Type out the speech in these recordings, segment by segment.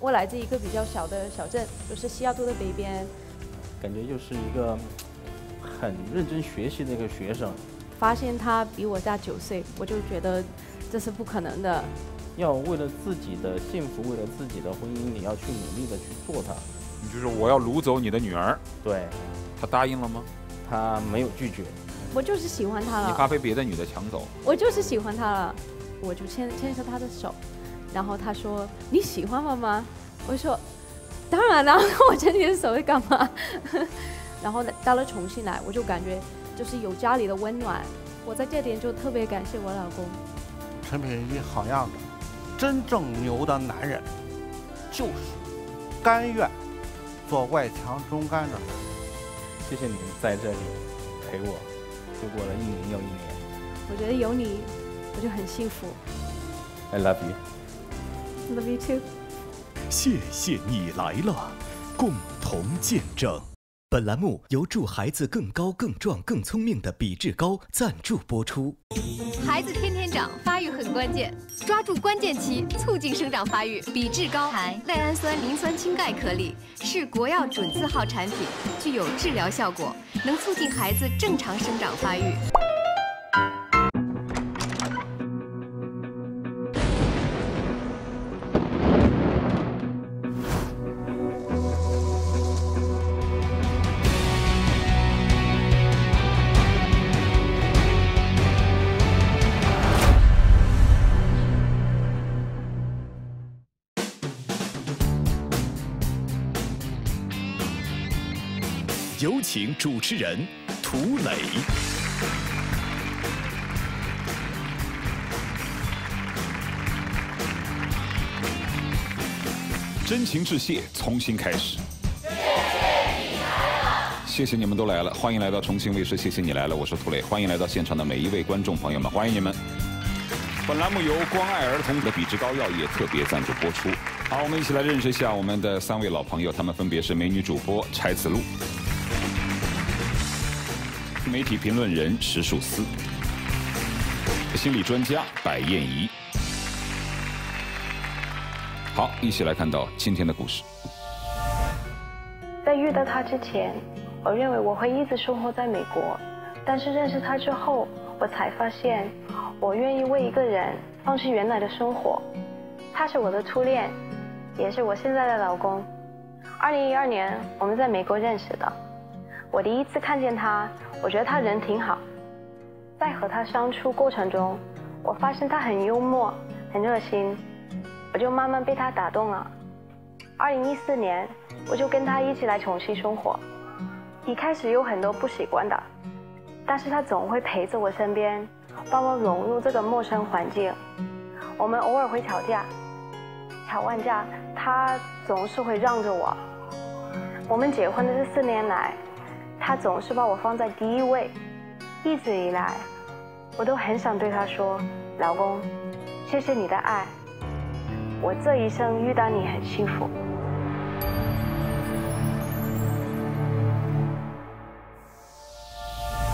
我来自一个比较小的小镇，就是西雅图的北边。感觉就是一个很认真学习的一个学生。发现他比我大9岁，我就觉得这是不可能的。要为了自己的幸福，为了自己的婚姻，你要去努力的去做它。你就说我要掳走你的女儿，对，他答应了吗？他没有拒绝。我就是喜欢他了。你怕被别的女的抢走？我就是喜欢他了，我就牵着他的手，然后他说：“你喜欢我吗？”我说：“当然了。”我牵你的手会干嘛？然后到了重庆来，我就感觉就是有家里的温暖。我在这点就特别感谢我老公。陈品一好样的，真正牛的男人，就是甘愿做外强中干的人。谢谢你在这里陪我度过了1年又1年。我觉得有你，我就很幸福。I love you. Love you too. 谢谢你来了，共同见证。本栏目由助孩子更高、更壮、更聪明的比智高赞助播出。孩子天天长，发育很关键，抓住关键期，促进生长发育。比智高含赖氨酸磷酸氢钙颗粒，是国药准字号产品，具有治疗效果，能促进孩子正常生长发育。有请主持人涂磊。真情致谢，重新开始。谢谢你们都来了，欢迎来到重庆卫视，谢谢你来了，我是涂磊，欢迎来到现场的每一位观众朋友们，欢迎你们。本栏目由关爱儿童的比智高药业特别赞助播出。好，我们一起来认识一下我们的3位老朋友，他们分别是美女主播柴子路、媒体评论人石树思、心理专家白燕怡。好，一起来看到今天的故事。在遇到他之前，我认为我会一直生活在美国，但是认识他之后，我才发现我愿意为一个人放弃原来的生活。他是我的初恋，也是我现在的老公。2012年我们在美国认识的。我第一次看见他，我觉得他人挺好。在和他相处过程中，我发现他很幽默，很热心，我就慢慢被他打动了。2014年，我就跟他一起来重庆生活。一开始有很多不习惯的，但是他总会陪着我身边，帮我融入这个陌生环境。我们偶尔会吵架，吵完架，他总是会让着我。我们结婚的这4年来，他总是把我放在第1位。一直以来，我都很想对他说，老公，谢谢你的爱，我这一生遇到你很幸福。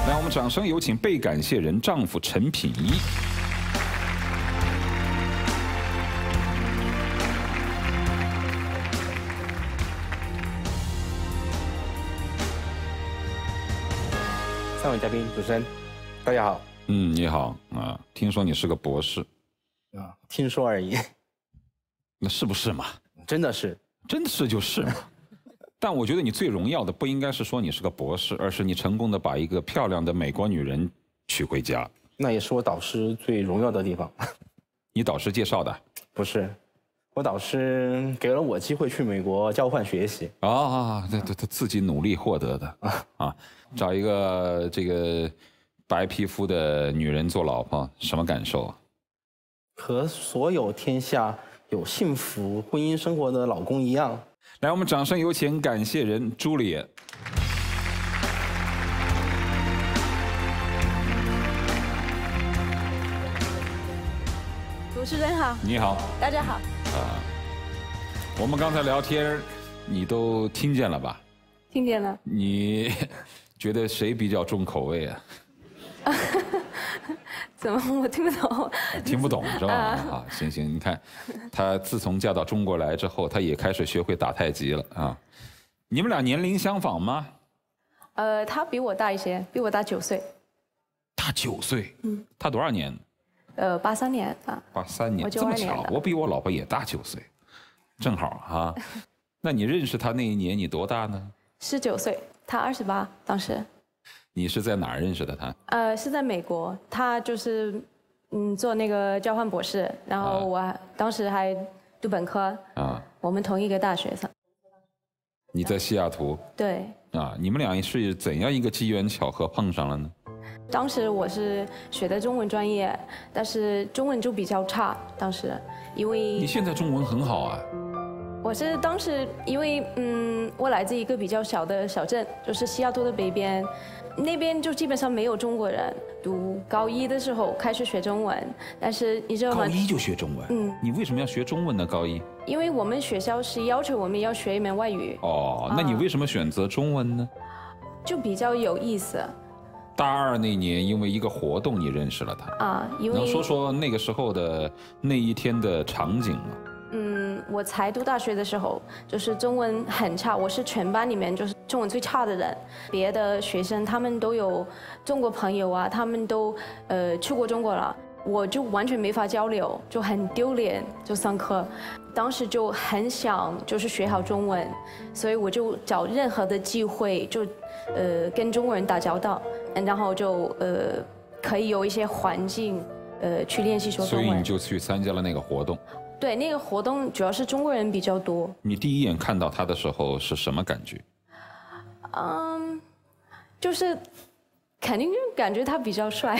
来，我们掌声有请被感谢人丈夫陈品一。3位嘉宾，主持人，大家好。你好啊，听说你是个博士。听说而已。那是不是嘛？真的是，真的是就是嘛。但我觉得你最荣耀的不应该是说你是个博士，而是你成功的把一个漂亮的美国女人娶回家。那也是我导师最荣耀的地方。你导师介绍的？不是，我导师给了我机会去美国交换学习。他自己努力获得的啊！找一个这个白皮肤的女人做老婆，什么感受？和所有天下有幸福婚姻生活的老公一样。来，我们掌声有请感谢人朱丽叶。主持人好。你好。大家好。我们刚才聊天，你都听见了吧？听见了。你觉得谁比较重口味啊？怎么我听不懂？听不懂是吧？啊，行行，你看，她自从嫁到中国来之后，她也开始学会打太极了啊。你们俩年龄相仿吗？他比我大一些，比我大9岁。大9岁？嗯。他多少年？83年啊。83年，我92这么巧，我比我老婆也大9岁，正好啊。那你认识他那一年你多大呢？19岁，他28，当时。你是在哪儿认识的他？是在美国，他就是做那个交换博士，然后我当时还读本科啊，我们同一个大学上。你在西雅图？对。啊，你们俩是怎样一个机缘巧合碰上了呢？当时我是学的中文专业，但是中文就比较差，当时因为你现在中文很好啊。我是当时因为我来自一个比较小的小镇，就是西雅图的北边，那边就基本上没有中国人。读高1的时候开始学中文，但是你知道吗？高1就学中文？你为什么要学中文呢？高1？因为我们学校是要求我们要学一门外语。哦，那你为什么选择中文呢？就比较有意思。大2那年，因为一个活动你认识了他啊？因为能说说那个时候的那一天的场景吗？我才读大学的时候，就是中文很差，我是全班里面就是中文最差的人。别的学生他们都有中国朋友啊，他们都去过中国了，我就完全没法交流，就很丢脸。就上课，当时就很想就是学好中文，所以我就找任何的机会就跟中国人打交道，然后就可以有一些环境去练习说中文。所以你就去参加了那个活动。对，那个活动主要是中国人比较多。你第一眼看到他的时候是什么感觉？就是肯定就感觉他比较帅。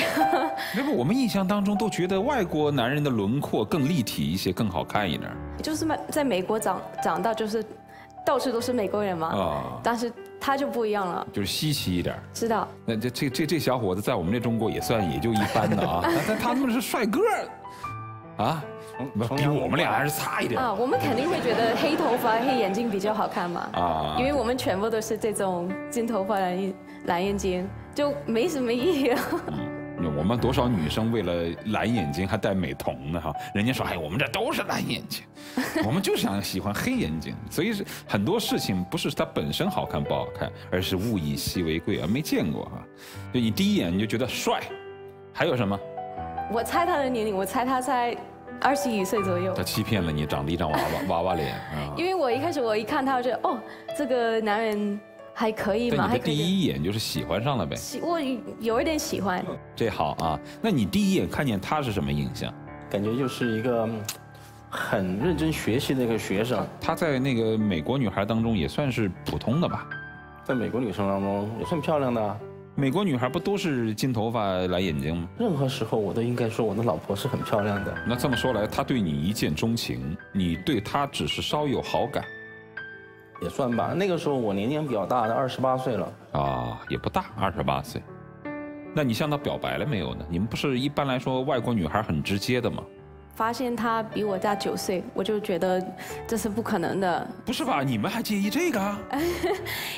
那不，我们印象当中都觉得外国男人的轮廓更立体一些，更好看一点。就是在美国长大，就是到处都是美国人嘛。啊。但是他就不一样了，就是稀奇一点。知道。那这小伙子在我们这中国也就一般的啊，但他们是帅哥啊。比我们俩还是差一点啊！我们肯定会觉得黑头发、黑眼睛比较好看嘛啊！因为我们全部都是这种金头发、蓝眼睛，就没什么意义了。我们多少女生为了蓝眼睛还戴美瞳呢哈？人家说哎，我们这都是蓝眼睛，我们就喜欢黑眼睛。所以是很多事情不是它本身好看不好看，而是物以稀为贵啊！没见过哈，就你第一眼你就觉得帅，还有什么？我猜他的年龄，我猜他在21岁左右。他欺骗了你，长得一张娃娃脸啊！因为我一开始我一看他，我觉得哦，这个男人还可以嘛。你的第一眼就是喜欢上了呗？我有一点喜欢。这好啊，那你第一眼看见他是什么印象？感觉就是一个很认真学习的一个学生。他在那个美国女孩当中也算是普通的吧？在美国女生当中也算漂亮的。美国女孩不都是金头发、蓝眼睛吗？任何时候我都应该说我的老婆是很漂亮的。那这么说来，他对你一见钟情，你对他只是稍有好感，也算吧。那个时候我年龄比较大的，28岁了。啊，也不大，28岁。那你向他表白了没有呢？你们不是一般来说外国女孩很直接的吗？发现他比我大9岁，我就觉得这是不可能的。不是吧？你们还介意这个啊？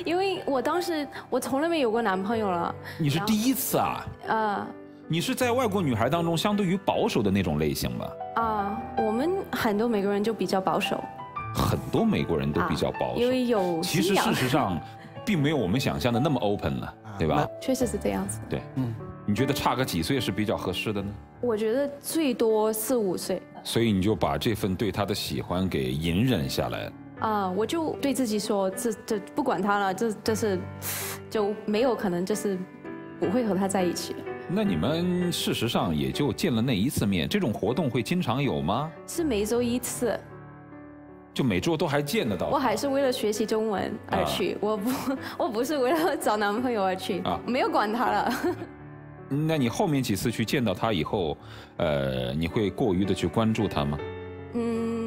因为我当时我从来没有过男朋友了。你是第一次啊？你是在外国女孩当中相对于保守的那种类型吧？我们很多美国人就比较保守。很多美国人都比较保守，因为有其实事实上，并没有我们想象的那么 open 了，对吧？确实是这样子。对，你觉得差个几岁是比较合适的呢？我觉得最多4、5岁。所以你就把这份对他的喜欢给隐忍下来了。我就对自己说，这不管他了，这是就没有可能，就是不会和他在一起。那你们事实上也就见了那一次面，这种活动会经常有吗？是每周1次。就每周都还见得到？我还是为了学习中文而去，我不是为了找男朋友而去，没有管他了。那你后面几次去见到他以后，你会过于的去关注他吗？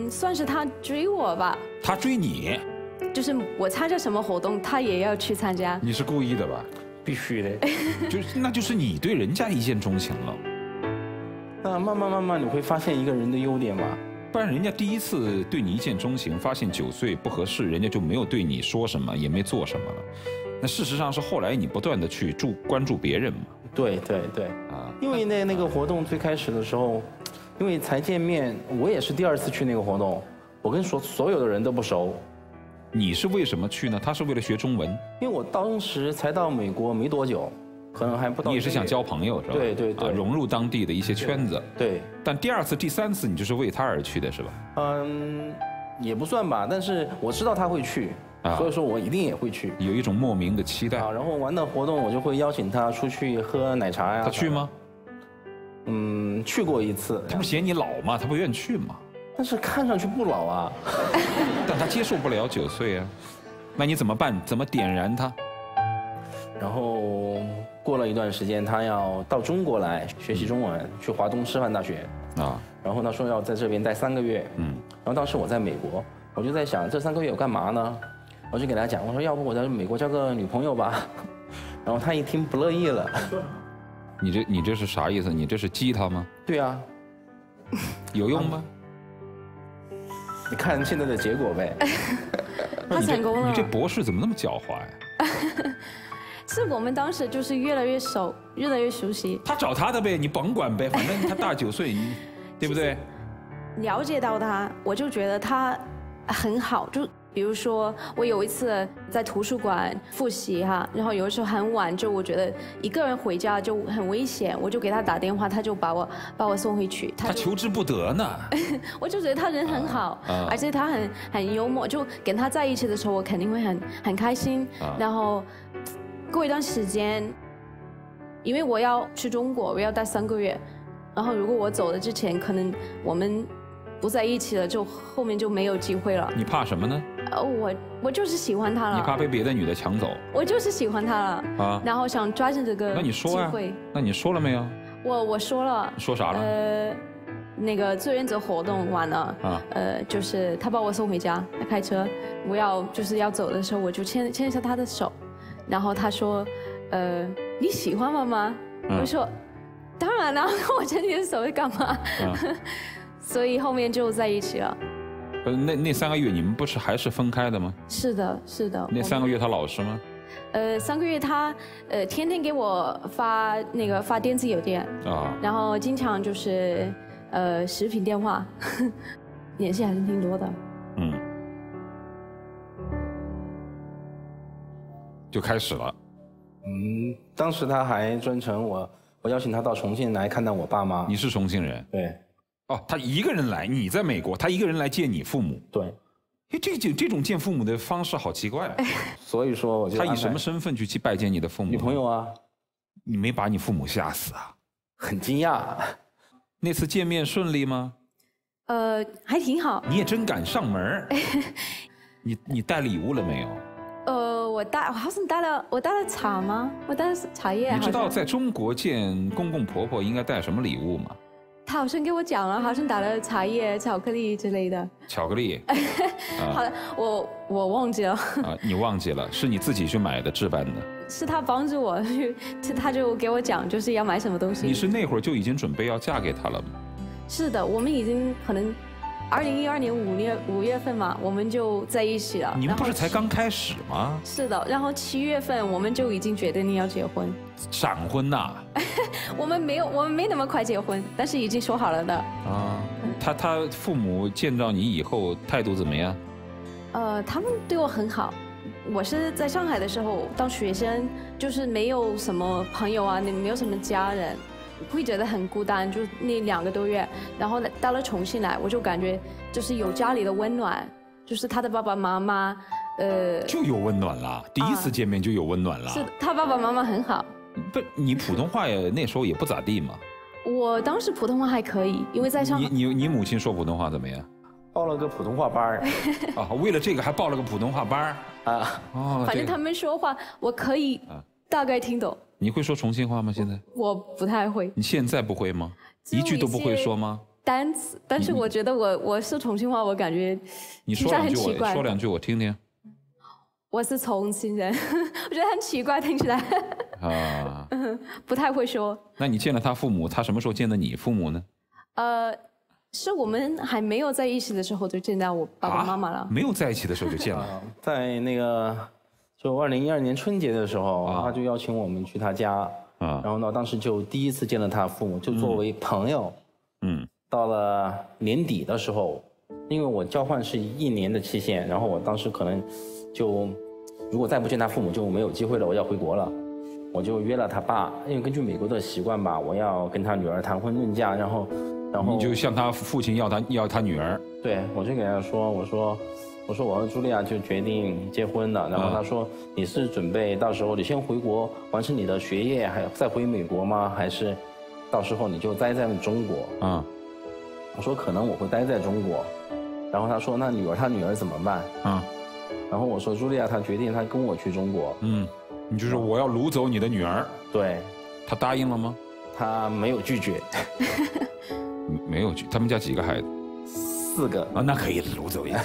算是他追我吧。他追你？就是我参加什么活动，他也要去参加。你是故意的吧？必须的。那就是你对人家一见钟情了。那慢慢你会发现一个人的优点嘛。不然人家第一次对你一见钟情，发现9岁不合适，人家就没有对你说什么，也没做什么了。那事实上是后来你不断的去关注别人嘛。对。因为那个活动最开始的时候，因为才见面，我也是第2次去那个活动，我跟所有的人都不熟。你是为什么去呢？他是为了学中文。因为我当时才到美国没多久，可能还不到。你也是想交朋友是吧？对对对，融入当地的一些圈子。对。但第2次、第3次你就是为他而去的是吧？也不算吧，但是我知道他会去。所以说我一定也会去，有一种莫名的期待。然后完了活动，我就会邀请他出去喝奶茶呀。他去吗？去过1次。他不嫌你老吗？他不愿意去吗？但是看上去不老啊。但他接受不了9岁啊，那你怎么办？怎么点燃他？然后过了一段时间，他要到中国来学习中文，去华东师范大学啊。然后他说要在这边待3个月。然后当时我在美国，我就在想这3个月我干嘛呢？我就给他讲，我说要不我在美国交个女朋友吧。然后他一听不乐意了。你这是啥意思？你这是激他吗？对啊。有用吗？你看现在的结果呗。他成功了。你这博士怎么那么狡猾呀？是我们当时就是越来越熟，越来越熟悉。他找他的呗，你甭管呗，反正他大9岁，你对不对？了解到他，我就觉得他很好。就比如说，我有一次在图书馆复习哈，然后有的时候很晚，就我觉得一个人回家就很危险，我就给他打电话，他就把我送回去。他求之不得呢。我就觉得他人很好，而且他很幽默，就跟他在一起的时候，我肯定会很开心。然后过一段时间，因为我要去中国，我要待3个月，然后如果我走了之前，可能我们不在一起了，就后面就没有机会了。你怕什么呢？我就是喜欢他了。你怕被别的女的抢走？我就是喜欢他了啊，然后想抓紧这个机会。那你说啊？那你说了没有？我说了。说啥了？那个志愿者活动完了啊，就是他把我送回家，他开车，我要走的时候，我就牵一下他的手，然后他说，你喜欢妈妈？我说，当然了，我牵你的手会干嘛？所以后面就在一起了。那3个月你们不是还是分开的吗？是的，是的。那3个月他老实吗？3个月他天天给我发电子邮件啊，然后经常就是视频电话，联系还是挺多的。就开始了。当时他还专程我邀请他到重庆来看待我爸妈。你是重庆人？对。哦，他一个人来，你在美国，他一个人来见你父母。对。哎，这种见父母的方式好奇怪啊。所以说我就。他以什么身份去拜见你的父母？女朋友啊。你没把你父母吓死啊？很惊讶。那次见面顺利吗？还挺好。你也真敢上门。你带礼物了没有？我好像带了茶吗？我带了茶叶。你知道在中国见公公婆婆应该带什么礼物吗？他好像给我讲了，好像带了茶叶、巧克力之类的。巧克力。好的，我忘记了。啊，你忘记了？是你自己去买的置办的？是他帮助我去，他就给我讲，就是要买什么东西。你是那会儿就已经准备要嫁给他了吗？是的，我们已经可能2012年5月份嘛，我们就在一起了。你们不是才刚开始吗？是的，然后7月份我们就已经决定要结婚。闪婚呐？我们没那么快结婚，但是已经说好了的。啊，他父母见到你以后态度怎么样？他们对我很好。我是在上海的时候当学生，就是没有什么朋友啊，没有什么家人。会觉得很孤单，就那2个多月，然后到了重庆来，我就感觉就是有家里的温暖，就是他的爸爸妈妈，就有温暖了。第一次见面就有温暖了。是他爸爸妈妈很好。不，你普通话也那时候也不咋地嘛。我当时普通话还可以，因为在上海。你母亲说普通话怎么样？报了个普通话班啊，为了这个还报了个普通话班啊。哦，反正他们说话我可以大概听懂。你会说重庆话吗？现在我不太会。你现在不会吗？一句都不会说吗？单词，但是我觉得我说重庆话，我感觉你说两句我听听。我是重庆人，我觉得很奇怪，听起来。啊。不太会说。那你见了他父母，他什么时候见的你父母呢？是我们还没有在一起的时候就见到我爸爸妈妈了。没有在一起的时候就见了。在那个。就2012年春节的时候，他就邀请我们去他家，然后呢，当时就第一次见了他父母，就作为朋友。到了年底的时候，因为我交换是1年的期限，然后我当时可能就如果再不见他父母就没有机会了，我要回国了。我就约了他爸，因为根据美国的习惯吧，我要跟他女儿谈婚论嫁，然后你就向他父亲要他女儿。对，我就给他说，我说我和茱莉亚就决定结婚了。然后他说，你是准备到时候你先回国完成你的学业，还再回美国吗？还是到时候你就待在中国？我说可能我会待在中国。然后他说那他女儿怎么办？然后我说茱莉亚她决定她跟我去中国。你就是我要掳走你的女儿。对。他答应了吗？他没有拒绝。没有拒。他们家几个孩子？4个。那可以掳走一个，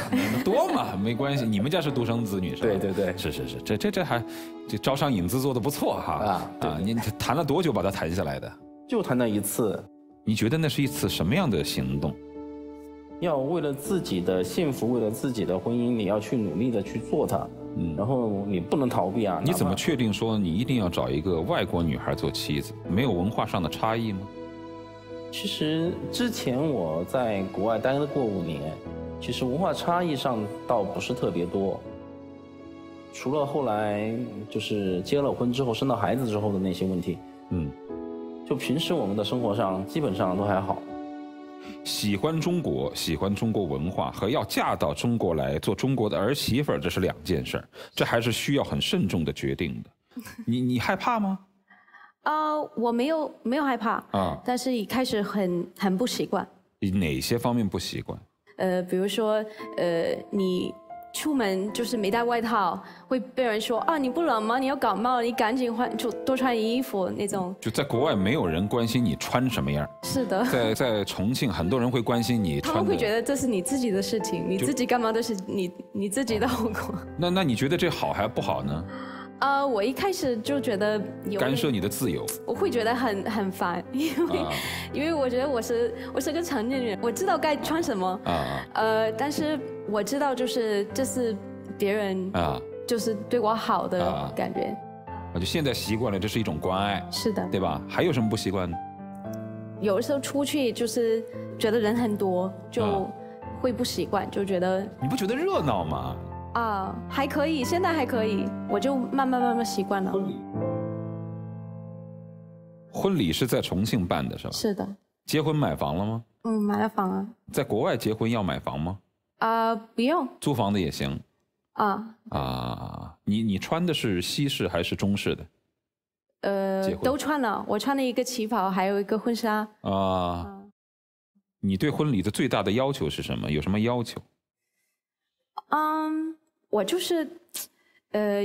多嘛，没关系。你们家是独生子女是吧？对。是，这还招商引资做的不错哈。你谈了多久把它谈下来的？就谈了1次。你觉得那是一次什么样的行动？要为了自己的幸福，为了自己的婚姻，你要去努力的去做它。然后你不能逃避啊。你怎么确定说你一定要找一个外国女孩做妻子？没有文化上的差异吗？其实之前我在国外待了过5年，其实文化差异上倒不是特别多，除了后来就是结了婚之后生到孩子之后的那些问题。就平时我们的生活上基本上都还好。喜欢中国，喜欢中国文化，和要嫁到中国来做中国的儿媳妇儿，这是2件事，这还是需要很慎重的决定的。你害怕吗？我没有害怕但是一开始很不习惯。哪些方面不习惯？比如说你出门就是没带外套，会被人说你不冷吗？你要感冒，你赶紧换，就多穿衣服那种。就在国外没有人关心你穿什么样。是的。在重庆，很多人会关心你穿的。他们会觉得这是你自己的事情，你自己干嘛都是你自己的后果。那你觉得这好还不好呢？我一开始就觉得干涉你的自由，我会觉得很烦，因为我觉得我是个成年人，我知道该穿什么但是我知道这是别人就是对我好的感觉。就现在习惯了，这是一种关爱。是的，对吧？还有什么不习惯呢？有的时候出去就是觉得人很多，就会不习惯，就觉得你不觉得热闹吗？还可以，现在还可以，我就慢慢习惯了。婚礼是在重庆办的是吧？是的。结婚买房了吗？买了房啊。在国外结婚要买房吗？不用。租房子也行。你穿的是西式还是中式的？都穿了，我穿了一个旗袍，还有一个婚纱。你对婚礼的最大的要求是什么？有什么要求？我就是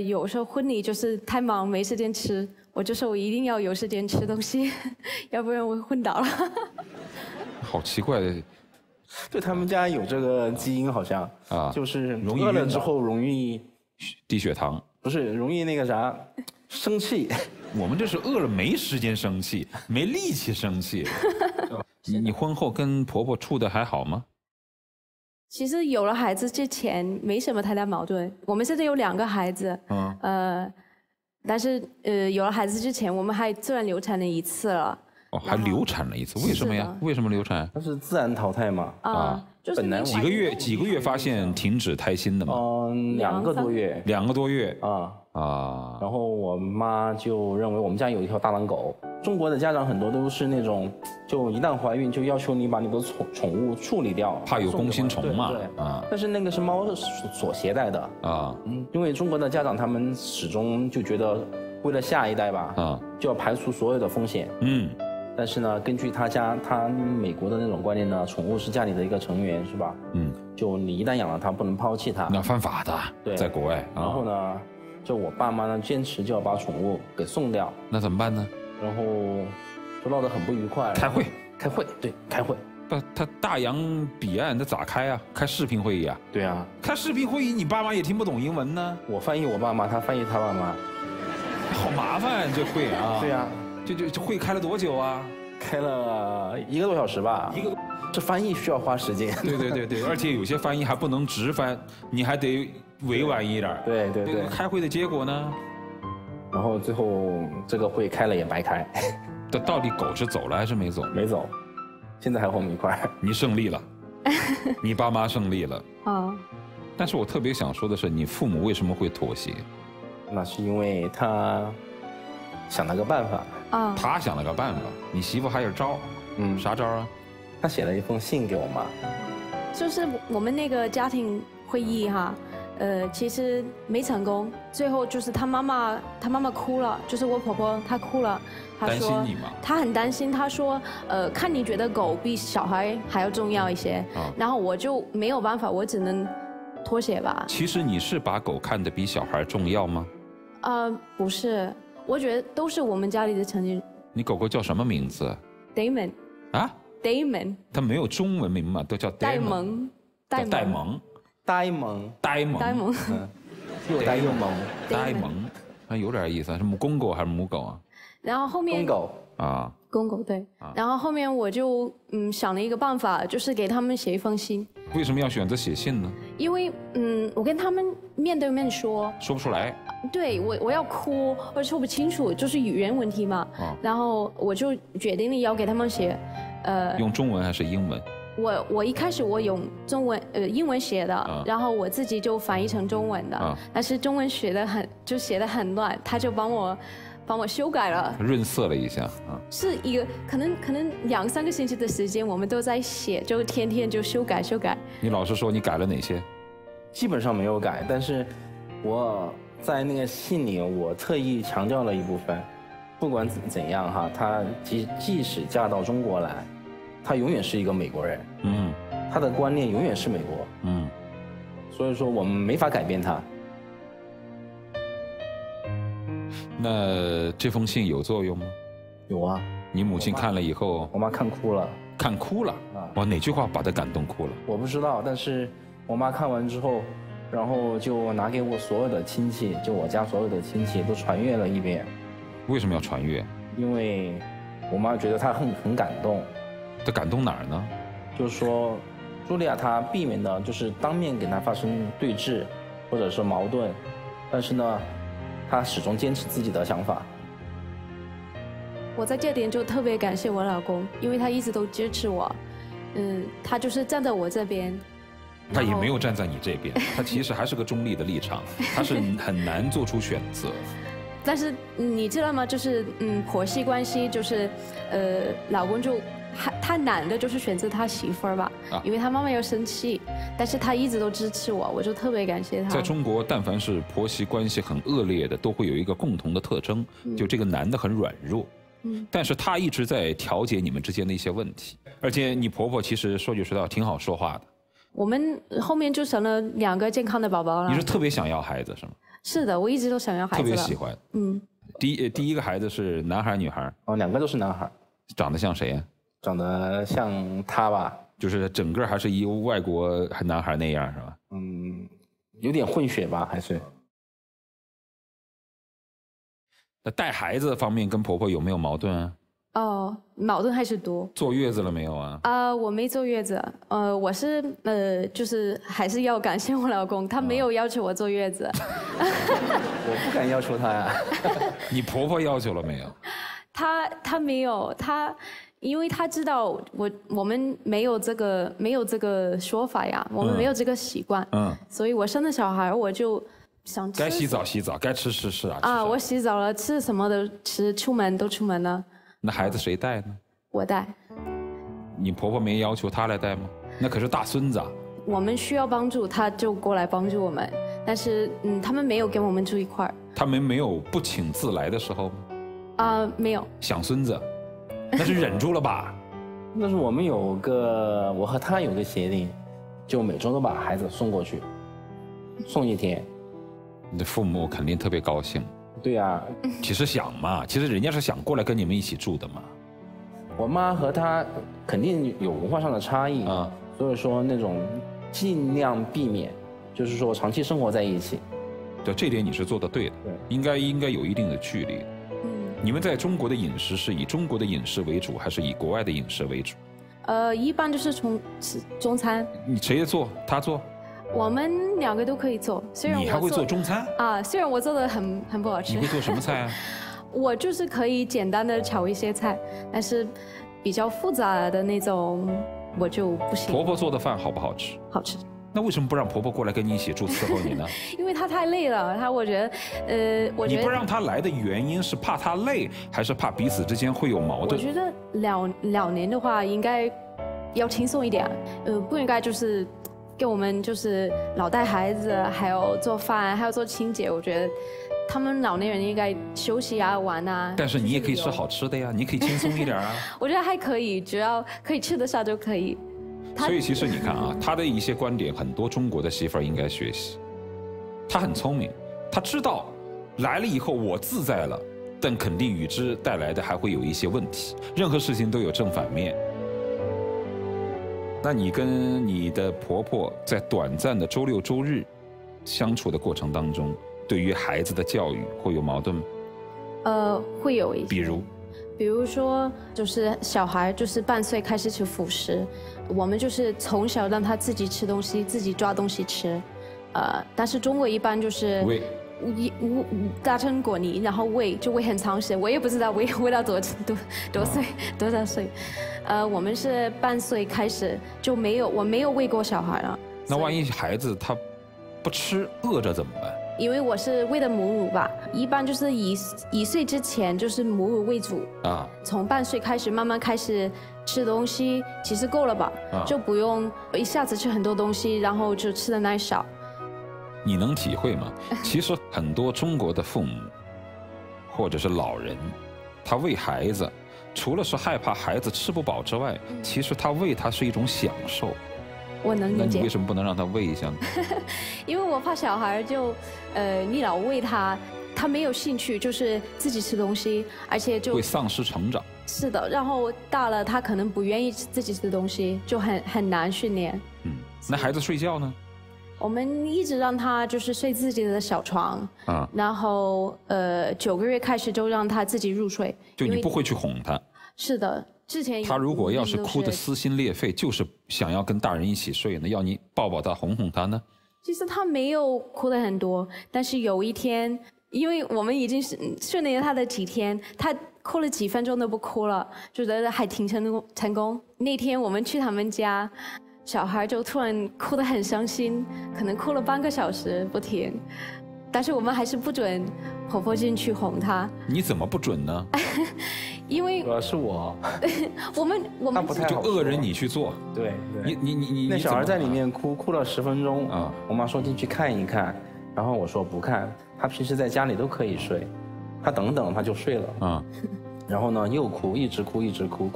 有时候婚礼就是太忙没时间吃，我一定要有时间吃东西，要不然我会昏倒了。好奇怪的。对他们家有这个基因好像就是饿了之后容易低血糖，不是容易那个啥生气。我们这是饿了没时间生气，没力气生气。你婚后跟婆婆处的还好吗？其实有了孩子之前没什么太大矛盾，我们现在有2个孩子，但是有了孩子之前我们还自然流产了1次了。还流产了1次，为什么呀？为什么流产？它是自然淘汰嘛。就是本来几个月发现停止胎心的嘛？2个多月。2个多月然后我妈就认为我们家有一条大狼狗。中国的家长很多都是那种，就一旦怀孕就要求你把你的宠物处理掉，怕有弓形虫嘛。但是那个是猫所携带的因为中国的家长他们始终就觉得为了下一代吧就要排除所有的风险。但是呢，根据他美国的那种观念呢，宠物是家里的一个成员，是吧？就你一旦养了它，不能抛弃它，那犯法的。对，在国外。然后呢，就我爸妈呢坚持就要把宠物给送掉。那怎么办呢？然后就闹得很不愉快。开会，对，开会。他大洋彼岸，他咋开啊？开视频会议啊？对啊，开视频会议，你爸妈也听不懂英文呢。我翻译我爸妈，他翻译他爸妈。好麻烦这会啊！对呀，这会开了多久啊？开了1个多小时吧。这翻译需要花时间。对，而且有些翻译还不能直翻，你还得委婉一点。对。开会的结果呢？然后最后这个会开了也白开。这到底狗是走了还是没走？没走，现在还和我们一块儿。你胜利了，你爸妈胜利了。哦。但是我特别想说的是，你父母为什么会妥协？那是因为他想了个办法。啊。他想了个办法，你媳妇还有招？啥招啊？他写了一封信给我妈。就是我们那个家庭会议哈，其实没成功，最后就是他妈妈哭了，就是我婆婆她哭了，她说担心你吗？她很担心，她说看你觉得狗比小孩还要重要一些，然后我就没有办法，我只能妥协吧。其实你是把狗看得比小孩重要吗？不是，我觉得都是我们家里的成员。你狗狗叫什么名字 ？Damon。啊 ？Damon。它没有中文名嘛，都叫戴蒙。戴蒙。呆萌，呆萌，又呆又萌，呆萌，还有点意思。是母公狗还是母狗啊？然后后面公狗啊，公狗对。然后后面我就想了一个办法，就是给他们写一封信。为什么要选择写信呢？因为我跟他们面对面说不出来。对，我要哭，或者说不清楚，就是语言问题嘛。然后我就决定了要给他们写，用中文还是英文？我一开始我用英文写的，然后我自己就翻译成中文的，但是中文写得很乱，他就帮我修改了，润色了一下啊。是一个可能2-3个星期的时间，我们都在写，就天天就修改。你老实说，你改了哪些？基本上没有改，但是我在那个信里，我特意强调了一部分，不管怎样哈，他即使嫁到中国来。他永远是一个美国人，他的观念永远是美国，所以说我们没法改变他。那这封信有作用吗？有啊。你母亲看了以后，我妈看哭了。看哭了啊！哇，哪句话把她感动哭了？我不知道，但是我妈看完之后，然后就拿给我所有的亲戚，就我家所有的亲戚都传阅了一遍。为什么要传阅？因为我妈觉得她很感动。他感动哪儿呢？就是说，茱莉亚她避免的就是当面跟他发生对峙，或者是矛盾，但是呢，她始终坚持自己的想法。我在这点就特别感谢我老公，因为他一直都支持我，他就是站在我这边。他也没有站在你这边，他其实还是个中立的立场，他是很难做出选择。但是你知道吗？就是婆媳关系就是，老公就。他难的就是选择他媳妇儿吧，因为他妈妈要生气，但是他一直都支持我，我就特别感谢他。在中国，但凡是婆媳关系很恶劣的，都会有一个共同的特征，就这个男的很软弱，但是他一直在调节你们之间的一些问题，而且你婆婆其实说句实话挺好说话的。我们后面就生了2个健康的宝宝了。你是特别想要孩子是吗？是的，我一直都想要孩子。特别喜欢。第一个孩子是男孩女孩？哦，2个都是男孩。长得像谁呀？长得像他吧，就是整个还是一外国男孩那样是吧？有点混血吧，还是。那带孩子方面跟婆婆有没有矛盾啊？矛盾还是多。坐月子了没有啊？我没坐月子，我是就是还是要感谢我老公，他没有要求我坐月子。我不敢要求他呀。你婆婆要求了没有？他没有，因为他知道我们没有这个说法呀，我们没有这个习惯，所以我生了小孩我就想吃。该洗澡洗澡，该吃啊。我洗澡了，吃什么都吃，出门都出门了。那孩子谁带呢？我带。你婆婆没要求她来带吗？那可是大孙子啊。我们需要帮助，他就过来帮助我们，但是他们没有跟我们住一块儿。他们没有不请自来的时候吗？没有。想孙子。那是忍住了吧？那是我们我和他有个协定，就每周都把孩子送过去，送1天。你的父母肯定特别高兴。对呀。其实人家是想过来跟你们一起住的嘛。我妈和他肯定有文化上的差异啊，所以说那种尽量避免，就是说长期生活在一起。对，这点你是做得对的。对，应该有一定的距离。你们在中国的饮食是以中国的饮食为主，还是以国外的饮食为主？一般就是从吃中餐。你谁做？他做？我们2个都可以做，虽然你还会做中餐啊，虽然我做的很不好吃。你会做什么菜啊？我就是可以简单的炒一些菜，但是比较复杂的那种我就不行。婆婆做的饭好不好吃？好吃。那为什么不让婆婆过来跟你一起住伺候你呢？因为她太累了，我觉得，你不让她来的原因是怕她累，还是怕彼此之间会有矛盾？我觉得两年的话应该要轻松一点，不应该就是给我们就是老带孩子，还有做饭，还有做清洁。我觉得他们老年人应该休息啊、玩啊。但是你也可以吃好吃的呀，你可以轻松一点啊。我觉得还可以，只要可以吃得下就可以。所以其实你看啊，他的一些观点，很多中国的媳妇儿应该学习。他很聪明，他知道来了以后我自在了，但肯定与之带来的还会有一些问题。任何事情都有正反面。那你跟你的婆婆在短暂的周六周日相处的过程当中，对于孩子的教育会有矛盾吗？会有一些。比如说，就是小孩就是半岁开始吃辅食，我们就是从小让他自己吃东西，自己抓东西吃，但是中国一般就是喂打成果泥，然后喂很长时间，我也不知道喂到多少岁，我们是半岁开始就我没有喂过小孩了。那万一孩子他不吃，饿着怎么办？因为我是喂的母乳吧，一般就是1岁之前就是母乳为主啊，从半岁开始慢慢开始吃东西，其实够了吧，就不用一下子吃很多东西，然后就吃的奶少。你能体会吗？其实很多中国的父母或者是老人，他喂孩子，除了是害怕孩子吃不饱之外，其实他喂他是一种享受。我能理解。那你为什么不能让他喂一下呢？因为我怕小孩就，你老喂他，他没有兴趣，就是自己吃东西，而且就会丧失成长。是的，然后大了他可能不愿意自己吃东西，就很难训练。那孩子睡觉呢？我们一直让他就是睡自己的小床啊，然后9个月开始就让他自己入睡。就你不会去哄他？是的。之前他如果要是哭得撕心裂肺，就是想要跟大人一起睡呢，要你抱抱他哄哄他呢？其实他没有哭得很多，但是有一天，因为我们已经训练了他的几天，他哭了几分钟都不哭了，就觉得还挺成功。那天我们去他们家，小孩就突然哭得很伤心，可能哭了半个小时不停，但是我们还是不准婆婆进去哄他。你怎么不准呢？因为主要是我，我们他不太就恶人你去做。对，你那小孩在里面哭了10分钟啊，我妈说进去看一看，然后我说不看，他平时在家里都可以睡，他等他就睡了啊，然后呢又哭，一直哭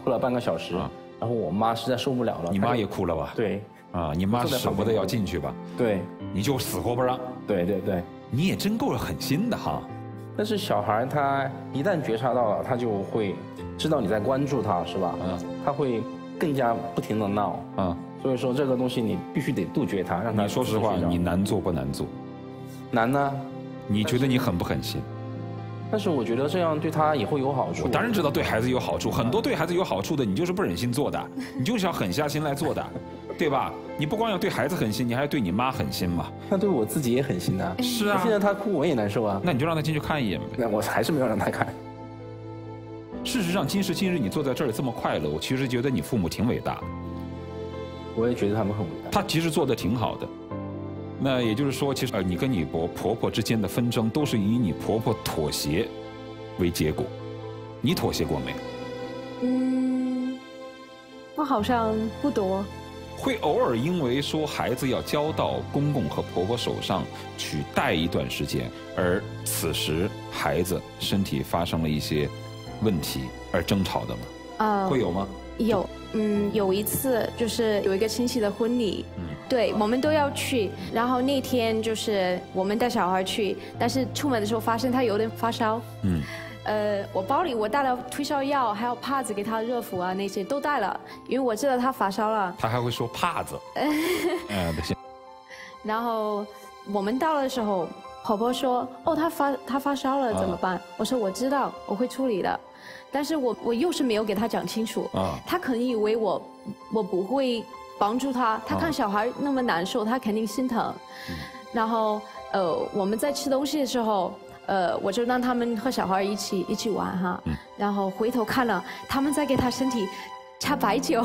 了半个小时，然后我妈实在受不了了。你妈也哭了吧？对，啊，你妈舍不得要进去吧？对，你就死活不让。对，你也真够了狠心的哈。但是小孩他一旦觉察到了，他就会知道你在关注他，是吧？他会更加不停的闹所以说这个东西你必须得杜绝他，让他。你说实话，你难做不难做？难呢。你觉得你狠不狠心？但是我觉得这样对他以后有好处。我当然知道对孩子有好处，很多对孩子有好处的，你就是不忍心做的，你就是要狠下心来做的，对吧？你不光要对孩子狠心，你还要对你妈狠心嘛。那对我自己也狠心啊。是啊。现在他哭我也难受啊。那你就让他进去看一眼呗。那我还是没有让他看。事实上，今时今日你坐在这儿这么快乐，我其实觉得你父母挺伟大的。我也觉得他们很伟大。他其实做的挺好的。那也就是说，其实你跟你婆婆之间的纷争都是以你婆婆妥协为结果。你妥协过没有？我好像不多。会偶尔因为说孩子要交到公公和婆婆手上去带一段时间，而此时孩子身体发生了一些问题而争吵的吗？会有吗？有，有一次就是有一个亲戚的婚礼，对，我们都要去，然后那天就是我们带小孩去，但是出门的时候发现他有点发烧，我包里我带了退烧药，还有帕子给他热敷啊，那些都带了，因为我知道他发烧了。他还会说帕子。行。然后我们到的时候，婆婆说：“哦，他发烧了，怎么办？”我说：“我知道，我会处理的。”但是我又是没有给他讲清楚，他可能以为我不会帮助他。他看小孩那么难受，他肯定心疼。然后我们在吃东西的时候，我就让他们和小孩一起玩哈。然后回头看了，他们在给他身体擦白酒。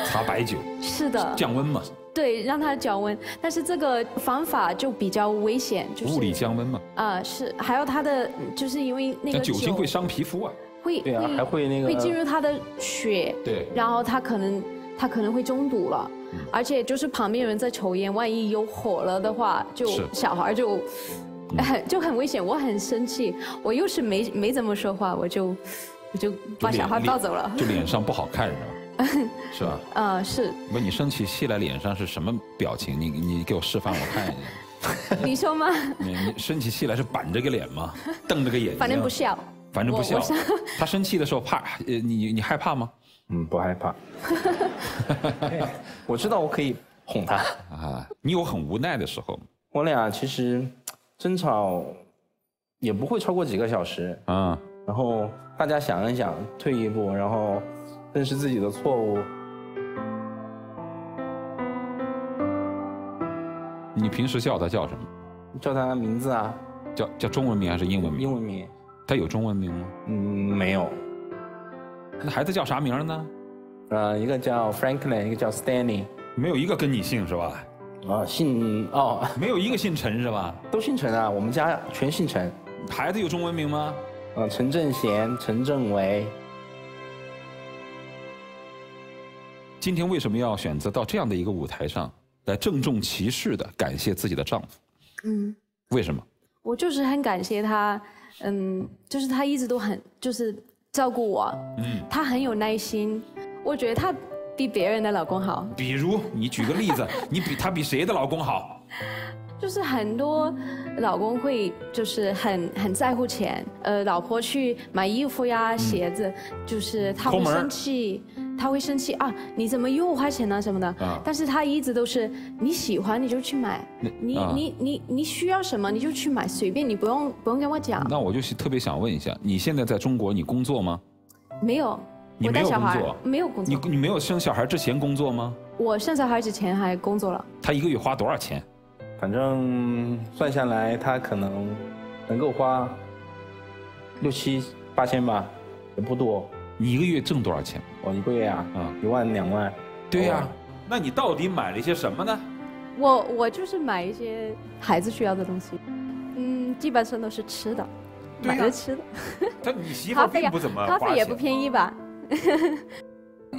擦白酒。是的。降温嘛。对，让它降温，但是这个方法就比较危险，就是物理降温嘛。是，还有它的，就是因为那个酒精会伤皮肤啊。对啊，还会那个会进入他的血。对。然后他可能会中毒了，而且就是旁边有人在抽烟，万一有火了的话，就小孩就很危险。我很生气，我又是没怎么说话，我就把小孩抱走了。就脸上不好看是吧？是吧？是。不，你生起气来脸上是什么表情？你给我示范我看一下。你说吗？你生起气来是板着个脸吗？瞪着个眼睛？反正不笑。反正不笑。他生气的时候怕你害怕吗？不害怕。我知道我可以哄他啊。你有很无奈的时候吗？我俩其实争吵也不会超过几个小时啊。然后大家想一想，退一步，然后认识自己的错误。你平时叫他叫什么？叫他名字啊。叫中文名还是英文名？英文名。他有中文名吗？没有。那孩子叫啥名呢？一个叫 Franklin， 一个叫 Stanley。没有一个跟你姓是吧？没有一个姓陈是吧？都姓陈啊，我们家全姓陈。孩子有中文名吗？陈正贤、陈正维。今天为什么要选择到这样的一个舞台上来郑重其事的感谢自己的丈夫？为什么？我就是很感谢他，就是他一直都很就是照顾我，他很有耐心，我觉得他比别人的老公好。比如你举个例子，他比谁的老公好？就是很多老公会就是很在乎钱，老婆去买衣服呀、鞋子，就是他会生气，你怎么又花钱啊什么的。但是他一直都是你喜欢你就去买，你需要什么你就去买，随便，你不用跟我讲。那我就特别想问一下，你现在在中国你工作吗？没有。你没有工作？没有工作。你没有生小孩之前工作吗？我生小孩之前还工作了。他一个月花多少钱？反正算下来，他可能够花6、7、8千吧，也不多。你一个月挣多少钱？我一个月啊，1万2万。对呀，那你到底买了一些什么呢？我就是买一些孩子需要的东西，基本上都是吃的，买的吃的。你媳妇并不怎么花钱，咖啡也不便宜吧？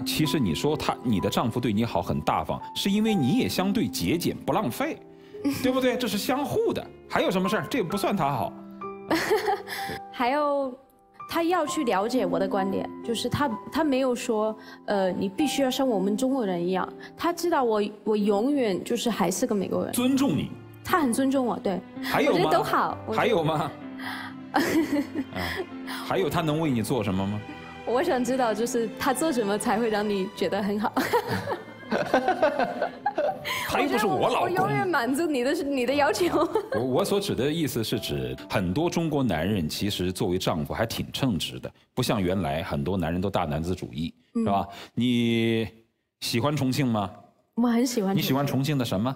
其实你说你的丈夫对你好很大方，是因为你也相对节俭不浪费。对不对？这是相互的。还有什么事儿？这也不算他好。还有，他要去了解我的观点，就是他没有说，你必须要像我们中国人一样。他知道我永远就是还是个美国人。尊重你。他很尊重我，对。还有吗？我觉得都好。还有吗？还有他能为你做什么吗？我想知道，就是他做什么才会让你觉得很好。他又不是我老公，我永远满足你的要求。我所指的意思是指很多中国男人其实作为丈夫还挺称职的，不像原来很多男人都大男子主义，是吧？你喜欢重庆吗？我很喜欢。你喜欢重庆的什么？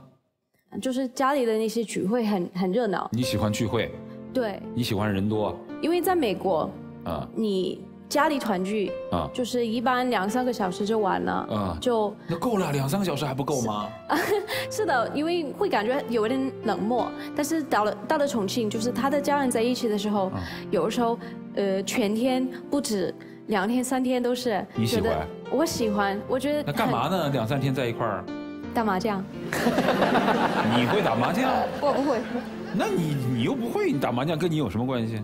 就是家里的那些聚会很热闹。你喜欢聚会？对。你喜欢人多？因为在美国，你家里团聚就是一般2、3个小时就完了那够了，2、3个小时还不够吗？是的，因为会感觉有点冷漠。但是到了重庆，就是他的家人在一起的时候，有的时候全天不止2天3天都是。你喜欢？我喜欢，我觉得。那干嘛呢？2、3天在一块儿？打麻将。你会打麻将？我不会。那你又不会，你打麻将跟你有什么关系？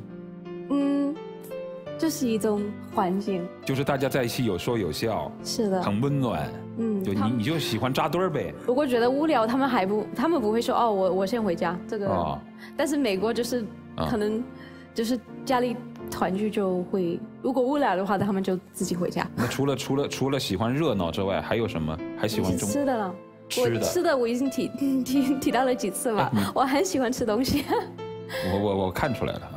就是一种环境，就是大家在一起有说有笑，是的，很温暖。就你就喜欢扎堆儿呗。如果觉得无聊，他们不会说我先回家这个。但是美国就是可能就是家里团聚就会，如果无聊的话，他们就自己回家。那除了喜欢热闹之外，还有什么？还喜欢吃的了。吃的我已经提到了几次了，我很喜欢吃东西。我看出来了。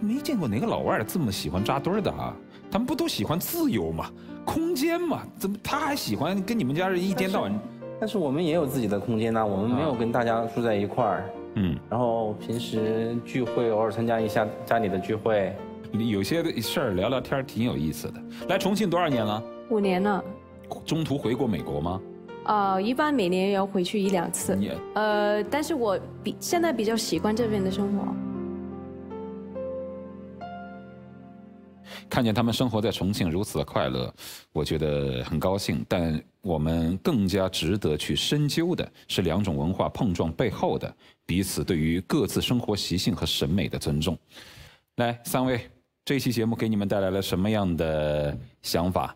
没见过哪个老外这么喜欢扎堆的啊！他们不都喜欢自由嘛，空间嘛？怎么他还喜欢跟你们家人一天到晚？但是我们也有自己的空间呐，我们没有跟大家住在一块儿。然后平时聚会偶尔参加一下家里的聚会，有些事儿聊聊天挺有意思的。来重庆多少年了？5年了。中途回过美国吗？一般每年要回去1、2次。但是我现在比较习惯这边的生活。看见他们生活在重庆如此的快乐，我觉得很高兴。但我们更加值得去深究的是2种文化碰撞背后的彼此对于各自生活习性和审美的尊重。来，3位，这期节目给你们带来了什么样的想法？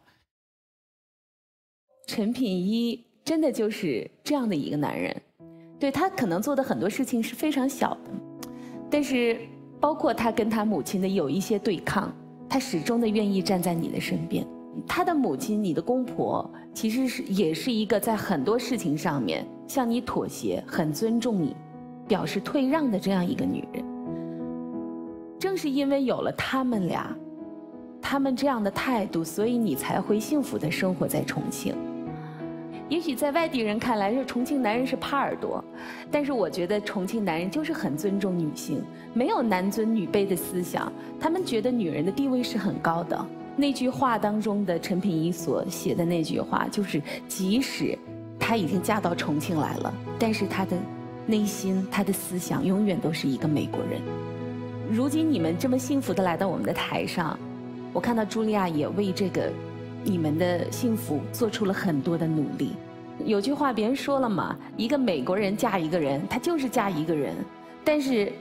陈品一真的就是这样的一个男人，对，他可能做的很多事情是非常小的，但是包括他跟他母亲的有一些对抗，他始终的愿意站在你的身边。他的母亲，你的公婆，其实也是一个在很多事情上面向你妥协、很尊重你、表示退让的这样一个女人。正是因为有了他们俩，他们这样的态度，所以你才会幸福的生活在重庆。也许在外地人看来，是重庆男人是耙耳朵，但是我觉得重庆男人就是很尊重女性，没有男尊女卑的思想，他们觉得女人的地位是很高的。那句话当中的陈品一所写的那句话，就是即使她已经嫁到重庆来了，但是她的内心、她的思想永远都是一个美国人。如今你们这么幸福的来到我们的台上，我看到茱莉亚也为这个你们的幸福做出了很多的努力。有句话别人说了嘛，一个美国人嫁一个人，她就是嫁一个人，但是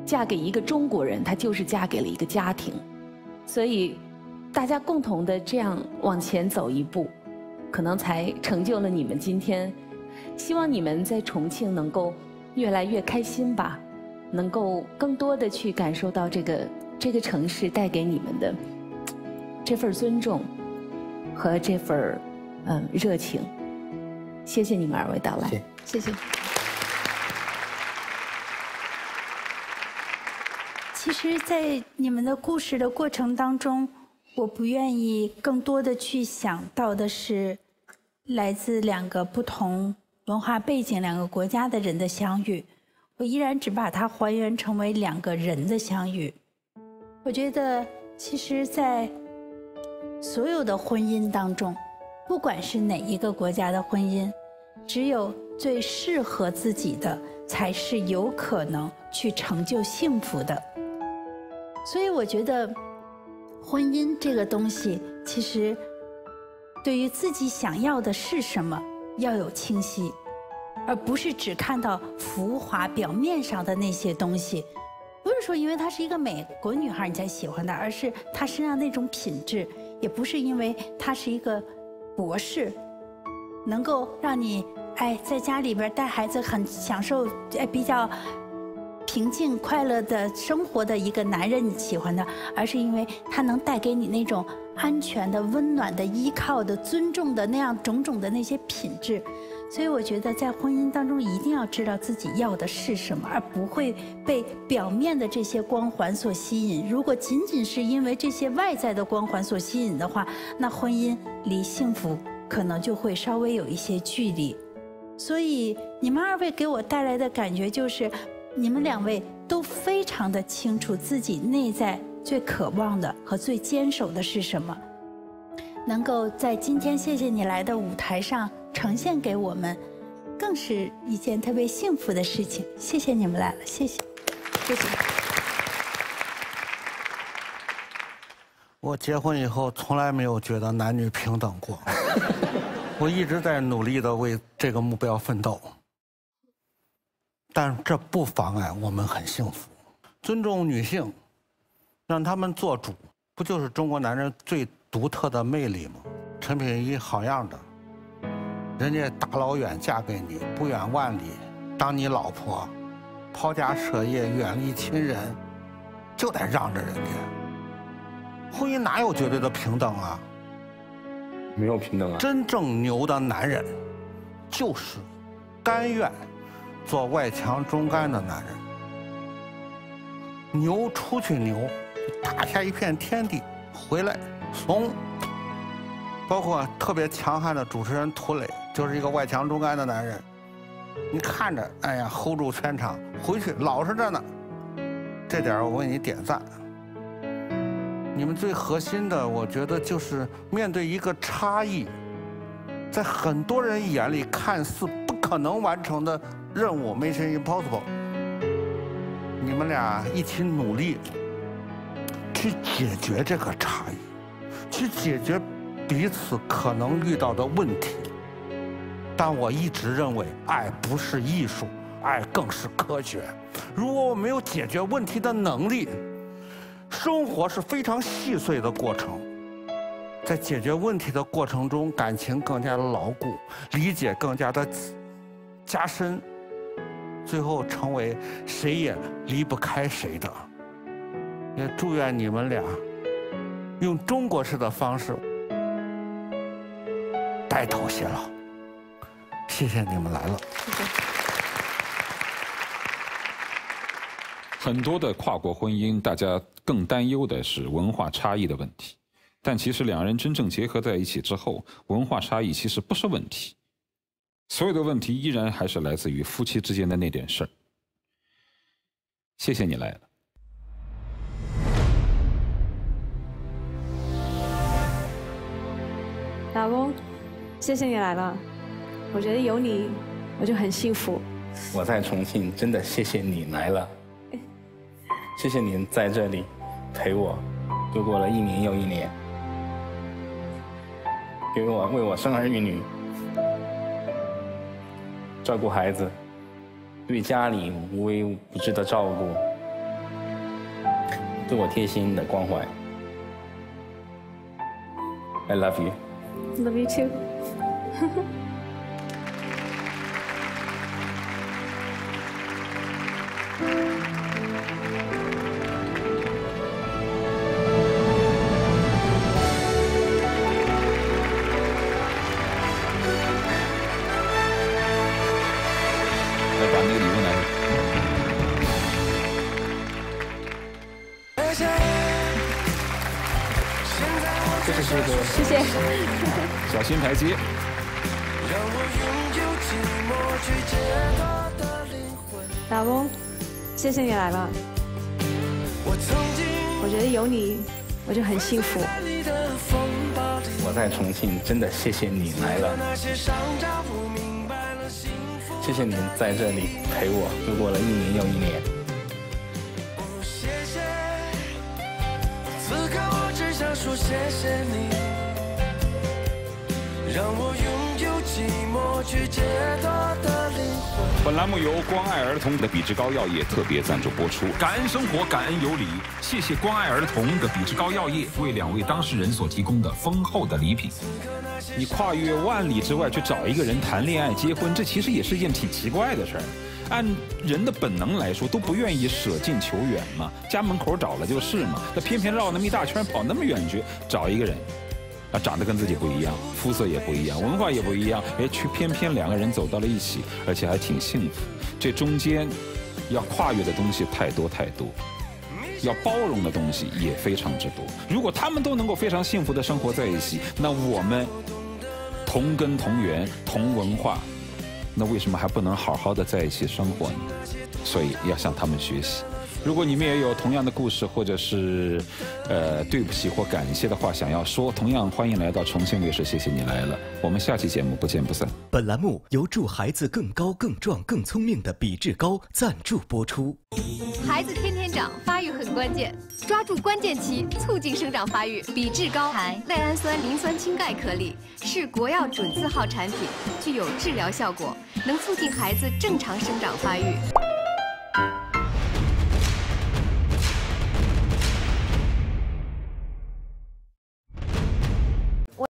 嫁给一个中国人，她就是嫁给了一个家庭。所以大家共同的这样往前走一步，可能才成就了你们今天。希望你们在重庆能够越来越开心吧，能够更多的去感受到这个城市带给你们的这份尊重和这份热情。谢谢你们2位到来，谢谢。其实，在你们的故事的过程当中，我不愿意更多的去想到的是来自2个不同文化背景、2个国家的人的相遇。我依然只把它还原成为2个人的相遇。我觉得，其实，在所有的婚姻当中，不管是哪一个国家的婚姻，只有最适合自己的，才是有可能去成就幸福的。所以我觉得，婚姻这个东西，其实对于自己想要的是什么，要有清晰，而不是只看到浮华表面上的那些东西。不是说因为她是一个美国女孩你才喜欢她，而是她身上那种品质。也不是因为她是一个博士，能够让你在家里边带孩子很享受比较平静快乐的生活的一个男人你喜欢他，而是因为他能带给你那种安全的、温暖的、依靠的、尊重的那样种种的那些品质。所以我觉得在婚姻当中一定要知道自己要的是什么，而不会被表面的这些光环所吸引。如果仅仅是因为这些外在的光环所吸引的话，那婚姻离幸福可能就会稍微有一些距离。所以你们2位给我带来的感觉就是，你们2位都非常的清楚自己内在最渴望的和最坚守的是什么，能够在今天谢谢你来的舞台上呈现给我们，更是一件特别幸福的事情。谢谢你们来了，谢谢，谢谢。我结婚以后从来没有觉得男女平等过，我一直在努力的为这个目标奋斗，但这不妨碍我们很幸福。尊重女性，让她们做主，不就是中国男人最独特的魅力吗？陈品一好样的，人家大老远嫁给你，不远万里当你老婆，抛家舍业，远离亲人，就得让着人家。婚姻哪有绝对的平等啊？没有平等啊！真正牛的男人，就是甘愿做外强中干的男人。牛出去牛，打下一片天地，回来，怂。包括特别强悍的主持人涂磊，就是一个外强中干的男人。你看着，哎呀 ，hold 住全场，回去老实着呢。这点我为你点赞。你们最核心的，我觉得就是面对一个差异，在很多人眼里看似不可能完成的任务 ，Mission Impossible。你们俩一起努力，去解决这个差异，去解决彼此可能遇到的问题。但我一直认为，爱不是艺术，爱更是科学。如果我没有解决问题的能力，生活是非常细碎的过程。在解决问题的过程中，感情更加的牢固，理解更加的加深，最后成为谁也离不开谁的。也祝愿你们俩用中国式的方式白头偕老。谢谢你们来了。谢谢。很多的跨国婚姻，大家更担忧的是文化差异的问题，但其实两人真正结合在一起之后，文化差异其实不是问题，所有的问题依然还是来自于夫妻之间的那点事儿。谢谢你来了。老公，谢谢你来了。我觉得有你，我就很幸福。我在重庆，真的谢谢你来了，谢谢您在这里陪我度过了1年又1年，为我生儿育女，照顾孩子，对家里无微不至的照顾，对我贴心的关怀。I love you. Love you too. 来把那个礼物拿来。这是个，谢谢。小心台阶。老公，谢谢你来了。我觉得有你，我就很幸福。我在重庆，真的谢谢你来了，谢谢您在这里陪我度过了1年又1年。此刻我只想说谢谢你，让我拥有寂寞去解脱的灵魂。本栏目由关爱儿童的比志高药业特别赞助播出。感恩生活，感恩有礼，谢谢关爱儿童的比志高药业为2位当事人所提供的丰厚的礼品。你跨越万里之外去找一个人谈恋爱、结婚，这其实也是一件挺奇怪的事儿。按人的本能来说，都不愿意舍近求远嘛，家门口找了就是嘛。那偏偏绕那么一大圈，跑那么远去找一个人，啊，长得跟自己不一样，肤色也不一样，文化也不一样，哎，却偏偏2个人走到了一起，而且还挺幸福。这中间要跨越的东西太多太多，要包容的东西也非常之多。如果他们都能够非常幸福的生活在一起，那我们同根同源、同文化，那为什么还不能好好的在一起生活呢？所以要向他们学习。如果你们也有同样的故事，或者是对不起或感谢的话想要说，同样欢迎来到重庆卫视，谢谢你来了。我们下期节目不见不散。本栏目由助孩子更高、更壮、更聪明的比志高赞助播出。孩子天天长，发育很关键，抓住关键期，促进生长发育。比志高含赖氨酸磷酸氢钙颗粒，是国药准字号产品，具有治疗效果，能促进孩子正常生长发育。